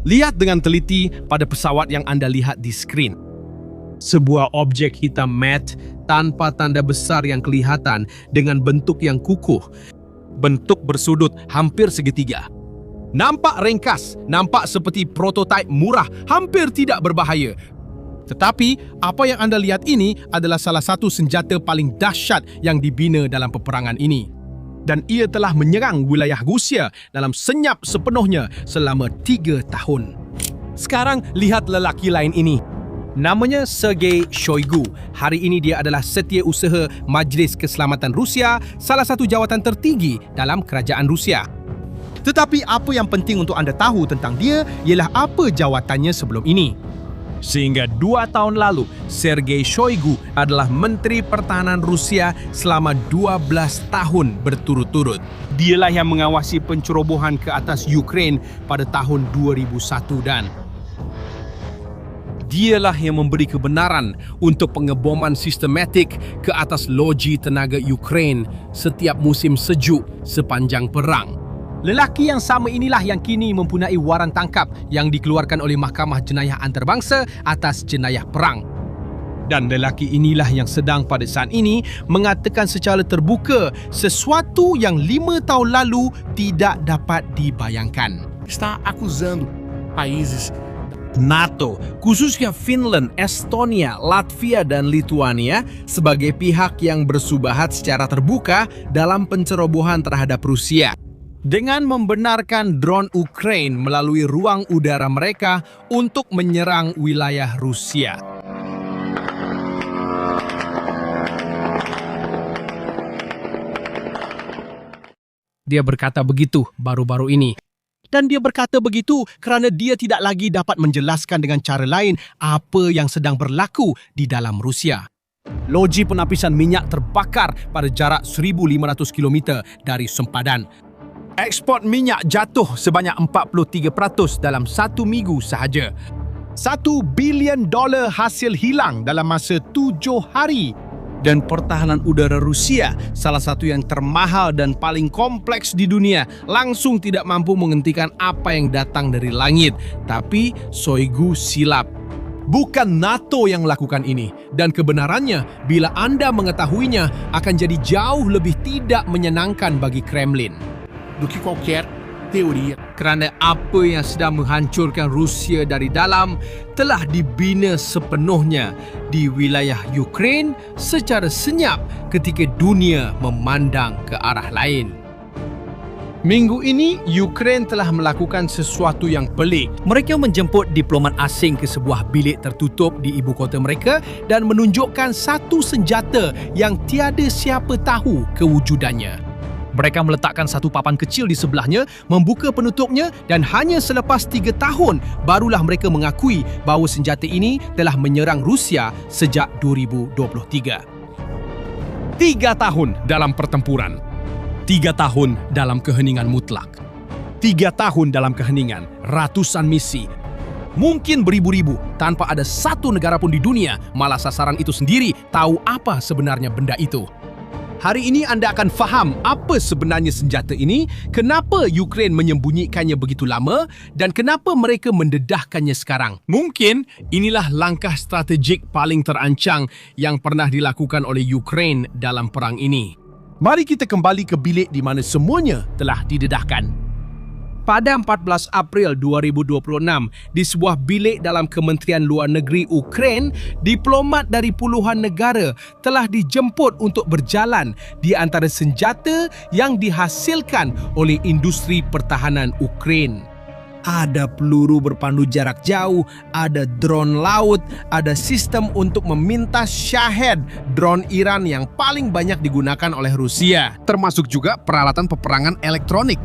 Lihat dengan teliti pada pesawat yang Anda lihat di skrin. Sebuah objek hitam matte tanpa tanda besar yang kelihatan dengan bentuk yang kukuh. Bentuk bersudut hampir segitiga. Nampak ringkas, nampak seperti prototipe murah, hampir tidak berbahaya. Tetapi, apa yang Anda lihat ini adalah salah satu senjata paling dahsyat yang dibina dalam peperangan ini. Dan ia telah menyerang wilayah Rusia dalam senyap sepenuhnya selama 3 tahun. Sekarang, lihat lelaki lain ini. Namanya Sergei Shoigu. Hari ini dia adalah setiausaha Majlis Keselamatan Rusia, salah satu jawatan tertinggi dalam kerajaan Rusia. Tetapi apa yang penting untuk anda tahu tentang dia ialah apa jawatannya sebelum ini. Sehingga 2 tahun lalu, Sergei Shoigu adalah Menteri Pertahanan Rusia selama 12 tahun berturut-turut. Dialah yang mengawasi pencerobohan ke atas Ukraine pada tahun 2001 dan dialah yang memberi kebenaran untuk pengeboman sistematik ke atas loji tenaga Ukraine setiap musim sejuk sepanjang perang. Lelaki yang sama inilah yang kini mempunyai waran tangkap yang dikeluarkan oleh Mahkamah Jenayah Antarabangsa atas jenayah perang. Dan lelaki inilah yang sedang pada saat ini mengatakan secara terbuka sesuatu yang 5 tahun lalu tidak dapat dibayangkan. Está acusando países NATO, khususnya Finland, Estonia, Latvia, dan Lithuania sebagai pihak yang bersubahat secara terbuka dalam pencerobohan terhadap Rusia. Dengan membenarkan drone Ukraine melalui ruang udara mereka untuk menyerang wilayah Rusia. Dia berkata begitu baru-baru ini. Dan dia berkata begitu kerana dia tidak lagi dapat menjelaskan dengan cara lain apa yang sedang berlaku di dalam Rusia. Loji penapisan minyak terbakar pada jarak 1,500 km dari sempadan. Ekspor minyak jatuh sebanyak 43% dalam 1 minggu sahaja. $1 bilion hasil hilang dalam masa 7 hari. Dan pertahanan udara Rusia, salah satu yang termahal dan paling kompleks di dunia, langsung tidak mampu menghentikan apa yang datang dari langit. Tapi Shoigu silap. Bukan NATO yang lakukan ini. Dan kebenarannya, bila anda mengetahuinya, akan jadi jauh lebih tidak menyenangkan bagi Kremlin. do que qualquer teoria. Kerana apa yang sedang menghancurkan Rusia dari dalam telah dibina sepenuhnya di wilayah Ukraine secara senyap ketika dunia memandang ke arah lain. Minggu ini, Ukraine telah melakukan sesuatu yang pelik. Mereka menjemput diplomat asing ke sebuah bilik tertutup di ibu kota mereka dan menunjukkan satu senjata yang tiada siapa tahu kewujudannya. Mereka meletakkan satu papan kecil di sebelahnya, membuka penutupnya dan hanya selepas 3 tahun barulah mereka mengakui bahawa senjata ini telah menyerang Rusia sejak 2023. 3 tahun dalam pertempuran. 3 tahun dalam keheningan mutlak. 3 tahun dalam keheningan, ratusan misi. Mungkin beribu-ribu tanpa ada satu negara pun di dunia, malah sasaran itu sendiri tahu apa sebenarnya benda itu. Hari ini anda akan faham apa sebenarnya senjata ini, kenapa Ukraine menyembunyikannya begitu lama dan kenapa mereka mendedahkannya sekarang. Mungkin inilah langkah strategik paling terancang yang pernah dilakukan oleh Ukraine dalam perang ini. Mari kita kembali ke bilik di mana semuanya telah didedahkan. Pada 14 April 2026, di sebuah bilik dalam Kementerian Luar Negeri Ukraine, diplomat dari puluhan negara telah dijemput untuk berjalan di antara senjata yang dihasilkan oleh industri pertahanan Ukraine. Ada peluru berpandu jarak jauh, ada drone laut, ada sistem untuk memintas Shahed, drone Iran yang paling banyak digunakan oleh Rusia, termasuk juga peralatan peperangan elektronik.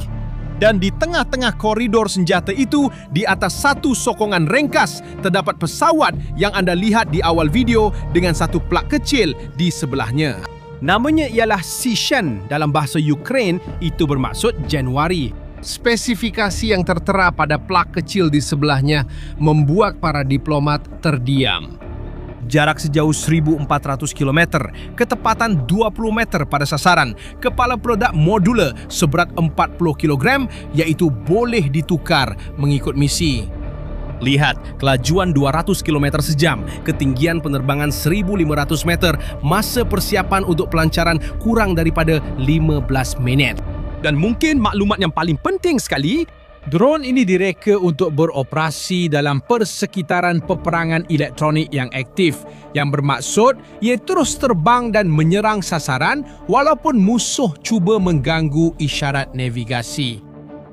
Dan di tengah-tengah koridor senjata itu, di atas satu sokongan ringkas, terdapat pesawat yang anda lihat di awal video dengan satu plak kecil di sebelahnya. Namanya ialah Sishen, dalam bahasa Ukraine itu bermaksud Januari. Spesifikasi yang tertera pada plak kecil di sebelahnya membuat para diplomat terdiam. Jarak sejauh 1.400 km, ketepatan 20 meter pada sasaran, kepala peledak modular seberat 40 kg, iaitu boleh ditukar mengikut misi. Lihat, kelajuan 200 km sejam, ketinggian penerbangan 1.500 meter, masa persiapan untuk pelancaran kurang daripada 15 minit. Dan mungkin maklumat yang paling penting sekali, drone ini direka untuk beroperasi dalam persekitaran peperangan elektronik yang aktif, yang bermaksud ia terus terbang dan menyerang sasaran walaupun musuh cuba mengganggu isyarat navigasi.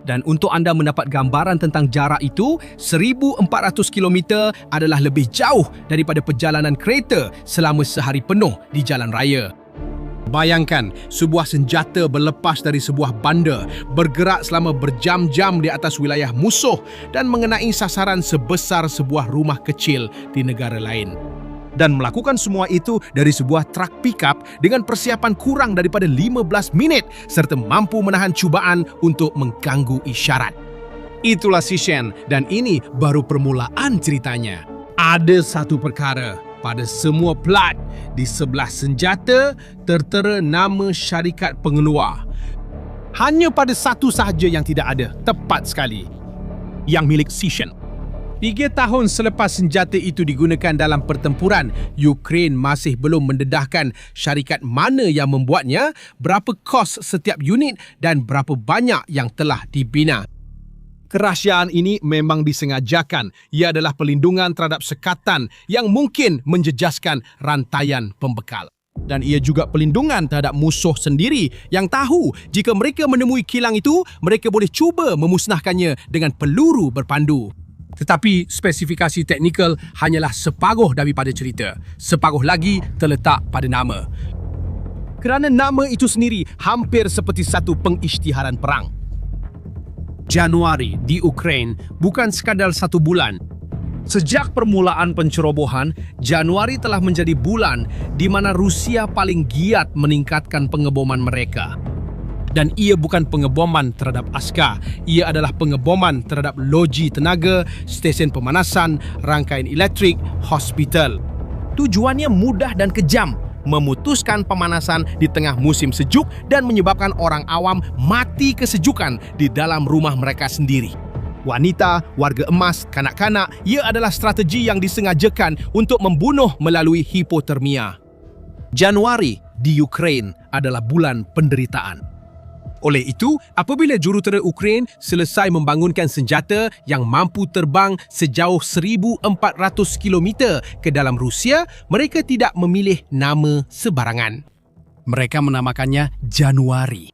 Dan untuk anda mendapat gambaran tentang jarak itu, 1,400 km adalah lebih jauh daripada perjalanan kereta selama sehari penuh di jalan raya. Bayangkan, sebuah senjata berlepas dari sebuah bandar, bergerak selama berjam-jam di atas wilayah musuh dan mengenai sasaran sebesar sebuah rumah kecil di negara lain. Dan melakukan semua itu dari sebuah truk pickup dengan persiapan kurang daripada 15 minit serta mampu menahan cubaan untuk mengganggu isyarat. Itulah Sishen dan ini baru permulaan ceritanya. Ada satu perkara, pada semua plat di sebelah senjata tertera nama syarikat pengeluar. Hanya pada satu sahaja yang tidak ada, tepat sekali, yang milik Sishen. 3 tahun selepas senjata itu digunakan dalam pertempuran, Ukraine masih belum mendedahkan syarikat mana yang membuatnya, berapa kos setiap unit dan berapa banyak yang telah dibina. Kerahsiaan ini memang disengajakan. Ia adalah pelindungan terhadap sekatan yang mungkin menjejaskan rantaian pembekal. Dan ia juga pelindungan terhadap musuh sendiri yang tahu jika mereka menemui kilang itu, mereka boleh cuba memusnahkannya dengan peluru berpandu. Tetapi spesifikasi teknikal hanyalah separuh daripada cerita. Separuh lagi terletak pada nama. Kerana nama itu sendiri hampir seperti satu pengisytiharan perang. Januari di Ukraine bukan sekadar 1 bulan. Sejak permulaan pencerobohan, Januari telah menjadi bulan di mana Rusia paling giat meningkatkan pengeboman mereka. Dan ia bukan pengeboman terhadap askar, ia adalah pengeboman terhadap loji tenaga, stesen pemanasan, rangkaian elektrik, hospital. Tujuannya mudah dan kejam, memutuskan pemanasan di tengah musim sejuk dan menyebabkan orang awam mati kesejukan di dalam rumah mereka sendiri. Wanita, warga emas, kanak-kanak, ia adalah strategi yang disengajakan untuk membunuh melalui hipotermia. Januari di Ukraine adalah bulan penderitaan. Oleh itu, apabila jurutera Ukraine selesai membangunkan senjata yang mampu terbang sejauh 1,400 km ke dalam Rusia, mereka tidak memilih nama sebarangan. Mereka menamakannya Januari.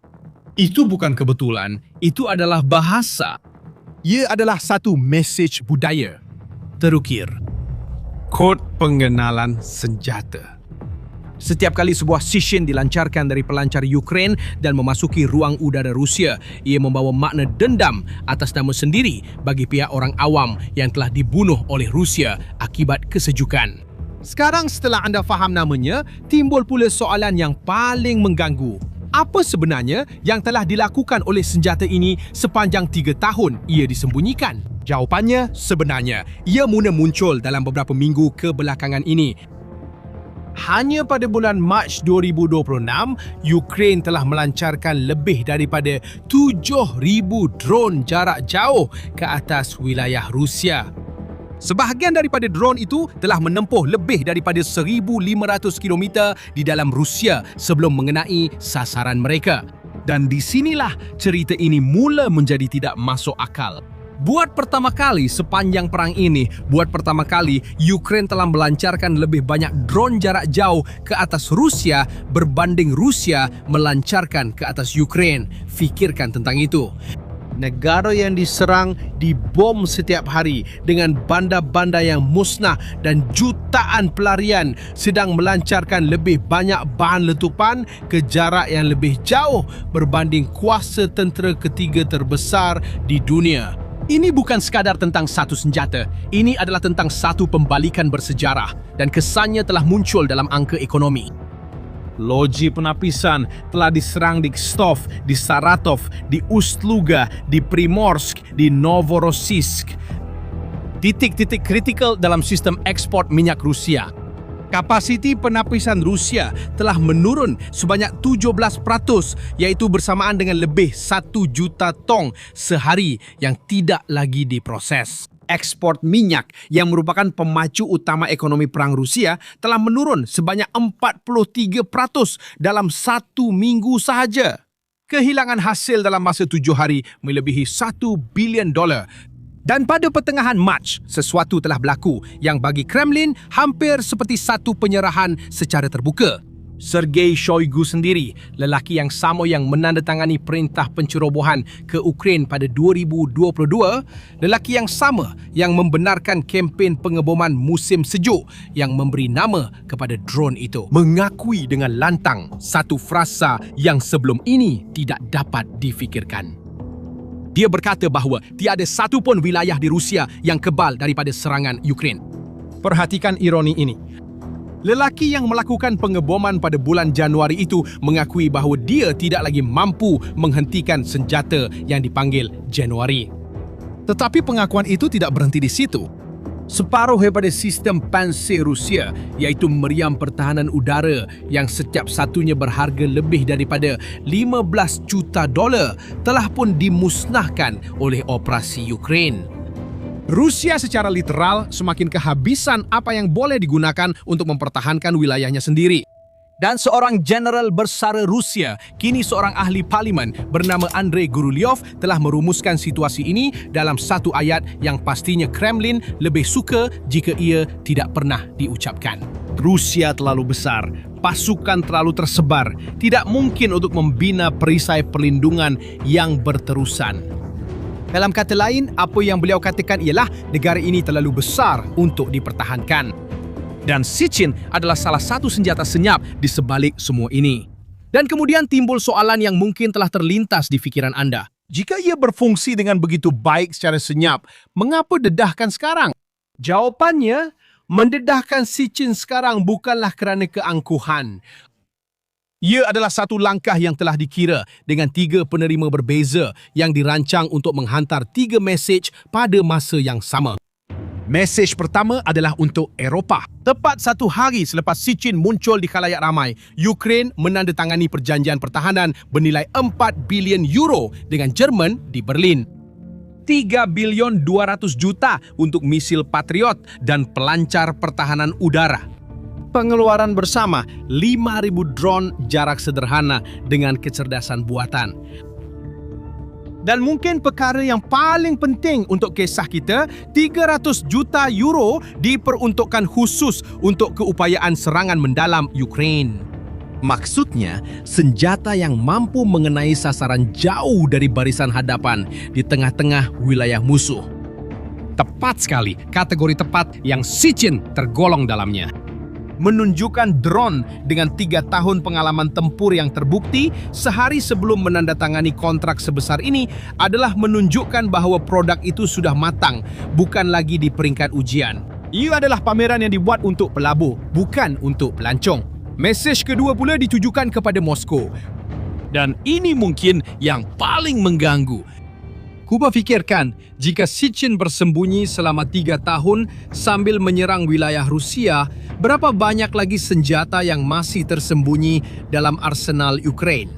Itu bukan kebetulan, itu adalah bahasa. Ia adalah satu mesej budaya. Terukir. Kod pengenalan senjata. Setiap kali sebuah Sishen dilancarkan dari pelancar Ukraine dan memasuki ruang udara Rusia, ia membawa makna dendam atas nama sendiri bagi pihak orang awam yang telah dibunuh oleh Rusia akibat kesejukan. Sekarang setelah anda faham namanya, timbul pula soalan yang paling mengganggu. Apa sebenarnya yang telah dilakukan oleh senjata ini sepanjang 3 tahun ia disembunyikan? Jawapannya sebenarnya, ia mula muncul dalam beberapa minggu kebelakangan ini. Hanya pada bulan Mac 2026, Ukraine telah melancarkan lebih daripada 7,000 drone jarak jauh ke atas wilayah Rusia. Sebahagian daripada drone itu telah menempuh lebih daripada 1,500 km di dalam Rusia sebelum mengenai sasaran mereka. Dan di sinilah cerita ini mula menjadi tidak masuk akal. Buat pertama kali sepanjang perang ini, Ukraine telah melancarkan lebih banyak drone jarak jauh ke atas Rusia berbanding Rusia melancarkan ke atas Ukraine. Fikirkan tentang itu. Negara yang diserang dibom setiap hari dengan bandar-bandar yang musnah dan jutaan pelarian sedang melancarkan lebih banyak bahan letupan ke jarak yang lebih jauh berbanding kuasa tentera ketiga terbesar di dunia. Ini bukan sekadar tentang satu senjata. Ini adalah tentang satu pembalikan bersejarah dan kesannya telah muncul dalam angka ekonomi. Loji penapisan telah diserang di Kstov, di Saratov, di Ust-Luga, di Primorsk, di Novorossiysk. Titik-titik kritikal dalam sistem ekspor minyak Rusia. Kapasiti penapisan Rusia telah menurun sebanyak 17%, iaitu bersamaan dengan lebih 1 juta tong sehari yang tidak lagi diproses. Ekspor minyak yang merupakan pemacu utama ekonomi perang Rusia telah menurun sebanyak 43% dalam 1 minggu sahaja. Kehilangan hasil dalam masa 7 hari melebihi $1 bilion. Dan pada pertengahan Mac, sesuatu telah berlaku yang bagi Kremlin hampir seperti satu penyerahan secara terbuka. Sergei Shoigu sendiri, lelaki yang sama yang menandatangani perintah pencerobohan ke Ukraine pada 2022, lelaki yang sama yang membenarkan kempen pengeboman musim sejuk yang memberi nama kepada drone itu, mengakui dengan lantang satu frasa yang sebelum ini tidak dapat difikirkan. Dia berkata bahawa tiada satu pun wilayah di Rusia yang kebal daripada serangan Ukraine. Perhatikan ironi ini. Lelaki yang melakukan pengeboman pada bulan Januari itu mengakui bahawa dia tidak lagi mampu menghentikan senjata yang dipanggil Januari. Tetapi pengakuan itu tidak berhenti di situ. Separuh daripada sistem Pantsir Rusia, iaitu meriam pertahanan udara yang setiap satunya berharga lebih daripada $15 juta, telah pun dimusnahkan oleh operasi Ukraine. Rusia secara literal semakin kehabisan apa yang boleh digunakan untuk mempertahankan wilayahnya sendiri. Dan seorang jeneral bersara Rusia, kini seorang ahli parlimen bernama Andrei Gurulyov telah merumuskan situasi ini dalam satu ayat yang pastinya Kremlin lebih suka jika ia tidak pernah diucapkan. Rusia terlalu besar, pasukan terlalu tersebar, tidak mungkin untuk membina perisai perlindungan yang berterusan. Dalam kata lain, apa yang beliau katakan ialah negara ini terlalu besar untuk dipertahankan. Dan Sichin adalah salah satu senjata senyap di sebalik semua ini. Dan kemudian timbul soalan yang mungkin telah terlintas di fikiran anda. Jika ia berfungsi dengan begitu baik secara senyap, mengapa dedahkan sekarang? Jawapannya, mendedahkan Sichin sekarang bukanlah kerana keangkuhan. Ia adalah satu langkah yang telah dikira dengan 3 penerima berbeza yang dirancang untuk menghantar 3 mesej pada masa yang sama. Mesej pertama adalah untuk Eropah. Tepat 1 hari selepas Sichin muncul di khalayak ramai, Ukraine menandatangani perjanjian pertahanan bernilai 4 bilion euro dengan Jerman di Berlin. 3 bilion 200 juta untuk misil Patriot dan pelancar pertahanan udara. Pengeluaran bersama 5,000 drone jarak sederhana dengan kecerdasan buatan. Dan mungkin perkara yang paling penting untuk kisah kita, 300 juta euro diperuntukkan khusus untuk keupayaan serangan mendalam Ukraine. Maksudnya, senjata yang mampu mengenai sasaran jauh dari barisan hadapan di tengah-tengah wilayah musuh. Tepat sekali, kategori tepat yang Sichin tergolong dalamnya. Menunjukkan drone dengan 3 tahun pengalaman tempur yang terbukti sehari sebelum menandatangani kontrak sebesar ini adalah menunjukkan bahawa produk itu sudah matang, bukan lagi di peringkat ujian. Ia adalah pameran yang dibuat untuk pelabur, bukan untuk pelancong. Mesej kedua pula ditujukan kepada Moskow. Dan ini mungkin yang paling mengganggu. Kuba fikirkan, jika Sichin bersembunyi selama 3 tahun sambil menyerang wilayah Rusia, berapa banyak lagi senjata yang masih tersembunyi dalam arsenal Ukraine?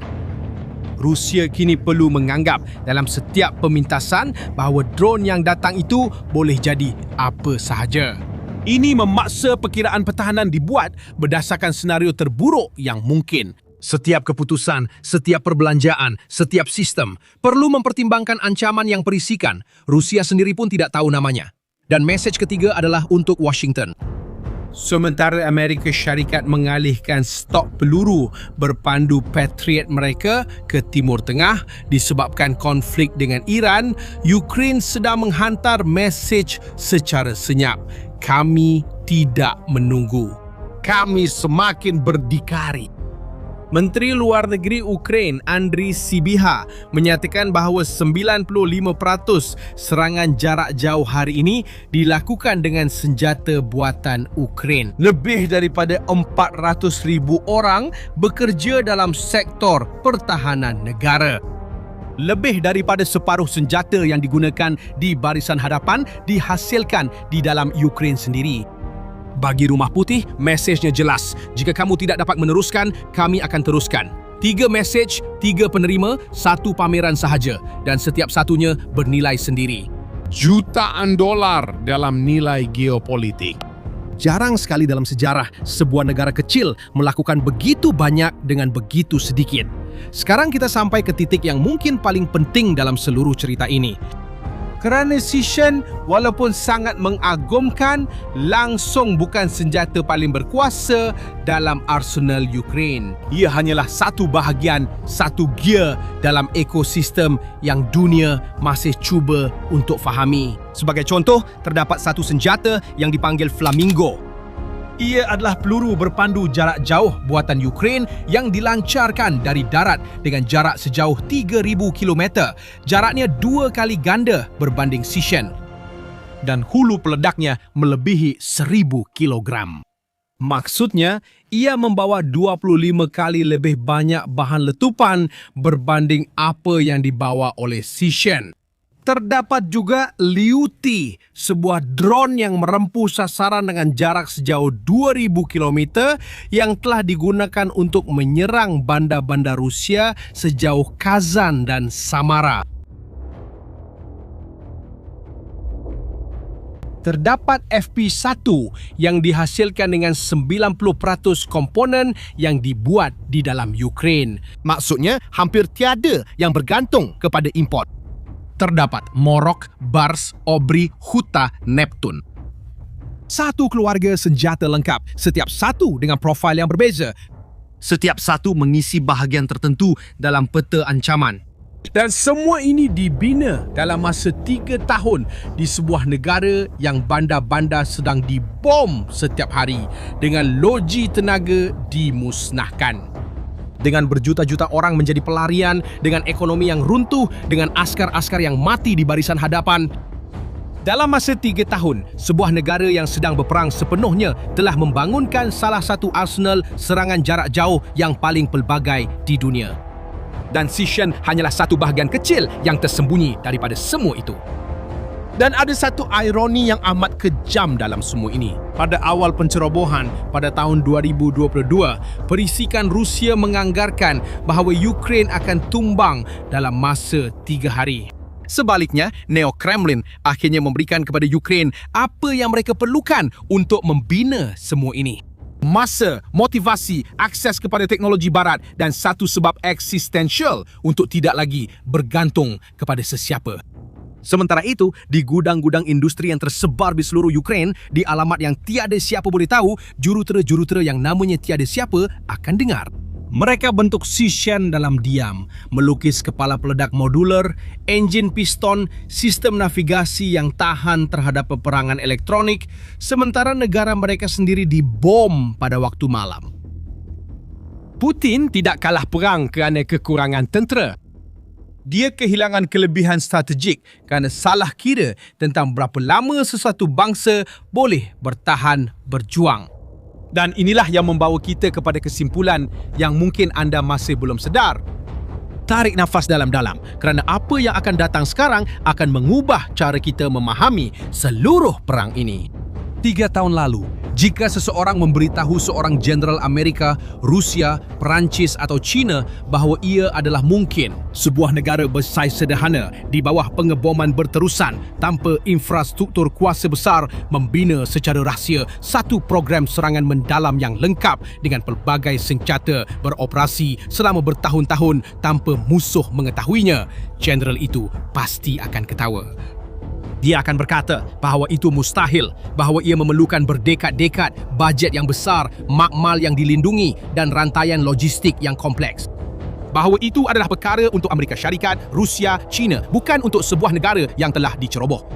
Rusia kini perlu menganggap dalam setiap pemintasan bahawa drone yang datang itu boleh jadi apa sahaja. Ini memaksa perkiraan pertahanan dibuat berdasarkan senario terburuk yang mungkin. Setiap keputusan, setiap perbelanjaan, setiap sistem perlu mempertimbangkan ancaman yang berisikan. Rusia sendiri pun tidak tahu namanya. Dan mesej ketiga adalah untuk Washington. Sementara Amerika Syarikat mengalihkan stok peluru berpandu Patriot mereka ke Timur Tengah disebabkan konflik dengan Iran, Ukraine sedang menghantar mesej secara senyap. Kami tidak menunggu. Kami semakin berdikari. Menteri Luar Negeri Ukraine Andriy Sybiha menyatakan bahawa 95% serangan jarak jauh hari ini dilakukan dengan senjata buatan Ukraine. Lebih daripada 400,000 orang bekerja dalam sektor pertahanan negara. Lebih daripada separuh senjata yang digunakan di barisan hadapan dihasilkan di dalam Ukraine sendiri. Bagi Rumah Putih, mesejnya jelas. Jika kamu tidak dapat meneruskan, kami akan teruskan. 3 mesej, 3 penerima, 1 pameran sahaja dan setiap satunya bernilai sendiri. jutaan dolar dalam nilai geopolitik. Jarang sekali dalam sejarah sebuah negara kecil melakukan begitu banyak dengan begitu sedikit. Sekarang kita sampai ke titik yang mungkin paling penting dalam seluruh cerita ini. Kerana Sishen walaupun sangat mengagumkan, langsung bukan senjata paling berkuasa dalam arsenal Ukraine. Ia hanyalah satu bahagian, satu gear dalam ekosistem yang dunia masih cuba untuk fahami. Sebagai contoh, terdapat satu senjata yang dipanggil Flamingo. Ia adalah peluru berpandu jarak jauh buatan Ukraine yang dilancarkan dari darat dengan jarak sejauh 3,000 km. Jaraknya 2 kali ganda berbanding Sishen. Dan hulu peledaknya melebihi 1,000 kg. Maksudnya, ia membawa 25 kali lebih banyak bahan letupan berbanding apa yang dibawa oleh Sishen. Terdapat juga Liu Ti, sebuah drone yang merempuh sasaran dengan jarak sejauh 2,000 km yang telah digunakan untuk menyerang bandar-bandar Rusia sejauh Kazan dan Samara. Terdapat FP1 yang dihasilkan dengan 90% komponen yang dibuat di dalam Ukraine. Maksudnya, hampir tiada yang bergantung kepada import. Terdapat Morok, Bars, Obri, Huta, Neptun. Satu keluarga senjata lengkap, setiap satu dengan profil yang berbeza. Setiap satu mengisi bahagian tertentu dalam peta ancaman. Dan semua ini dibina dalam masa 3 tahun di sebuah negara yang bandar-bandar sedang dibom setiap hari dengan loji tenaga dimusnahkan. Dengan berjuta-juta orang menjadi pelarian, dengan ekonomi yang runtuh, dengan askar-askar yang mati di barisan hadapan. Dalam masa 3 tahun, sebuah negara yang sedang berperang sepenuhnya telah membangunkan salah satu arsenal serangan jarak jauh yang paling pelbagai di dunia. Dan Sishen hanyalah satu bahagian kecil yang tersembunyi daripada semua itu. Dan ada satu ironi yang amat kejam dalam semua ini. Pada awal pencerobohan pada tahun 2022, perisikan Rusia menganggarkan bahawa Ukraine akan tumbang dalam masa 3 hari. Sebaliknya, Neo-Kremlin akhirnya memberikan kepada Ukraine apa yang mereka perlukan untuk membina semua ini. Masa, motivasi, akses kepada teknologi barat dan satu sebab eksistensial untuk tidak lagi bergantung kepada sesiapa. Sementara itu, di gudang-gudang industri yang tersebar di seluruh Ukraine, di alamat yang tiada siapa boleh tahu, jurutera-jurutera yang namanya tiada siapa akan dengar. Mereka bentuk Sishen dalam diam, melukis kepala peledak modular, enjin piston, sistem navigasi yang tahan terhadap peperangan elektronik, sementara negara mereka sendiri dibom pada waktu malam. Putin tidak kalah perang kerana kekurangan tentera. Dia kehilangan kelebihan strategik kerana salah kira tentang berapa lama sesuatu bangsa boleh bertahan berjuang. Dan inilah yang membawa kita kepada kesimpulan yang mungkin anda masih belum sedar. Tarik nafas dalam-dalam kerana apa yang akan datang sekarang akan mengubah cara kita memahami seluruh perang ini. 3 tahun lalu, jika seseorang memberitahu seorang jenderal Amerika, Rusia, Perancis atau China bahawa ia adalah mungkin sebuah negara bersaiz sederhana di bawah pengeboman berterusan tanpa infrastruktur kuasa besar membina secara rahsia satu program serangan mendalam yang lengkap dengan pelbagai senjata beroperasi selama bertahun-tahun tanpa musuh mengetahuinya, jenderal itu pasti akan ketawa. Dia akan berkata bahawa itu mustahil, bahawa ia memerlukan berdekad-dekad, bajet yang besar, makmal yang dilindungi dan rantaian logistik yang kompleks. Bahawa itu adalah perkara untuk Amerika Syarikat, Rusia, China, bukan untuk sebuah negara yang telah diceroboh.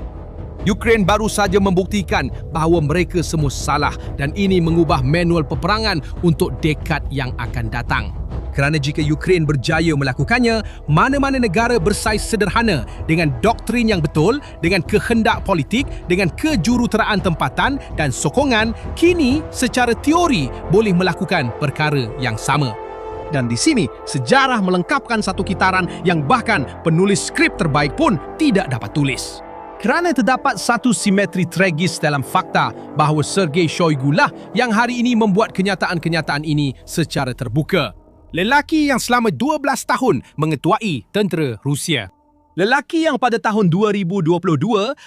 Ukraine baru saja membuktikan bahawa mereka semua salah dan ini mengubah manual peperangan untuk dekad yang akan datang. Kerana jika Ukraine berjaya melakukannya, mana-mana negara bersaiz sederhana dengan doktrin yang betul, dengan kehendak politik, dengan kejuruteraan tempatan dan sokongan, kini secara teori boleh melakukan perkara yang sama. Dan di sini, sejarah melengkapkan satu kitaran yang bahkan penulis skrip terbaik pun tidak dapat tulis. Kerana terdapat satu simetri tragis dalam fakta bahawa Sergei Shoigu lah yang hari ini membuat kenyataan-kenyataan ini secara terbuka. Lelaki yang selama 12 tahun mengetuai tentera Rusia. Lelaki yang pada tahun 2022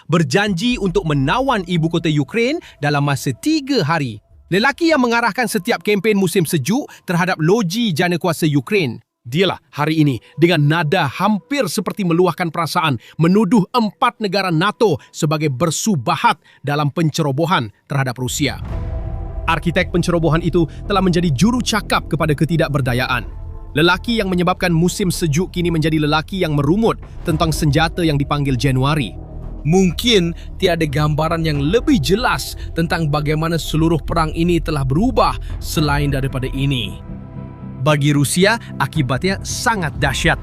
berjanji untuk menawan ibu kota Ukraine dalam masa 3 hari. Lelaki yang mengarahkan setiap kempen musim sejuk terhadap loji jana kuasa Ukraine. Dialah hari ini dengan nada hampir seperti meluahkan perasaan menuduh 4 negara NATO sebagai bersubahat dalam pencerobohan terhadap Rusia. Arkitek pencerobohan itu telah menjadi juru cakap kepada ketidakberdayaan. Lelaki yang menyebabkan musim sejuk kini menjadi lelaki yang merungut tentang senjata yang dipanggil Januari. Mungkin tiada gambaran yang lebih jelas tentang bagaimana seluruh perang ini telah berubah selain daripada ini. Bagi Rusia, akibatnya sangat dahsyat.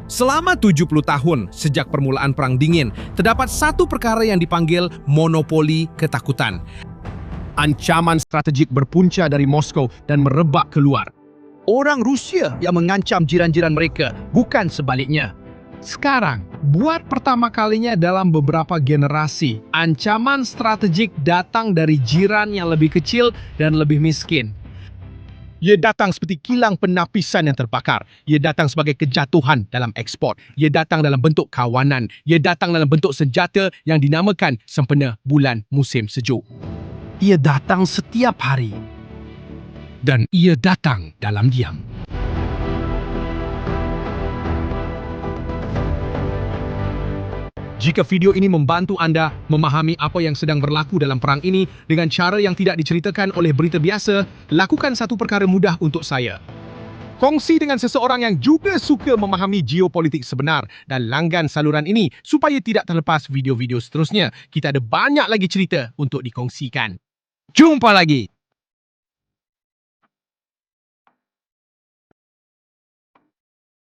Selama 70 tahun sejak permulaan Perang Dingin, terdapat satu perkara yang dipanggil monopoli ketakutan. Ancaman strategik berpunca dari Moskow dan merebak keluar. Orang Rusia yang mengancam jiran-jiran mereka, bukan sebaliknya. Sekarang, buat pertama kalinya dalam beberapa generasi, ancaman strategik datang dari jiran yang lebih kecil dan lebih miskin. Ia datang seperti kilang penapisan yang terbakar. Ia datang sebagai kejatuhan dalam ekspor. Ia datang dalam bentuk kawanan. Ia datang dalam bentuk senjata yang dinamakan sempena bulan musim sejuk. Ia datang setiap hari. Dan ia datang dalam diam. Jika video ini membantu anda memahami apa yang sedang berlaku dalam perang ini dengan cara yang tidak diceritakan oleh berita biasa, lakukan satu perkara mudah untuk saya. Kongsi dengan seseorang yang juga suka memahami geopolitik sebenar dan langgan saluran ini supaya tidak terlepas video-video seterusnya. Kita ada banyak lagi cerita untuk dikongsikan. Jumpa lagi!